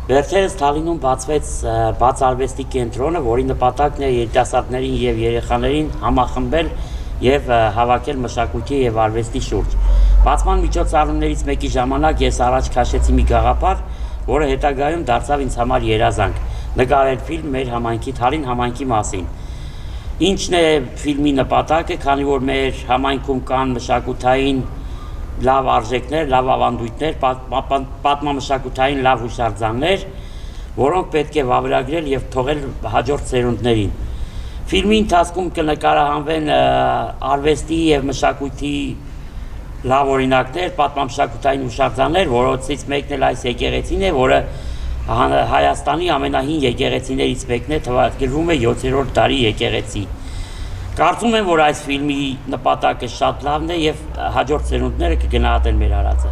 Վերջերս Թալինում բացվեց բաց արվեստի կենտրոնը, որի նպատակն է երիտասարդներին եւ երեխաներին համախմբել եւ հավաքել մշակույթի եւ արվեստի շուրջ։ Բացման միջոցառումներից մեկի ժամանակ ես առաջ քաշեցի մի գաղափար, որը հետագայում դարձավ ինձ համար երազանք՝ նկարել ֆիլմ մեր համայնքի Թալին համայնքի մասին։ Ինչն է ֆիլմի նպատակը, քանի որ մեր համայնքում կան մշակութային լավ արժեքներ, լավ ավանդույթներ, պատմամշակութային լավ հուշարձաններ, որոնք պետք է վավերագրել եւ թողել հաջորդ սերունդներին։ Ֆիլմի ընթացքում կնկարահանվեն արվեստի եւ մշակույթի լավ օրինակներ, պատմամշակութային հուշարձաններ, որոնցից մեկն էլ այս եկեղեցին է, որը Հայաստանի ամենահին եկեղեցիներից մեկն է, թվագրվում է 7-րդ դարի եկեղեցի։ Կարծում եմ, որ այս ֆիլմի նպատակը շատ լավն է եւ հաջորդ սերունդները կգնահատեն մեր արածը։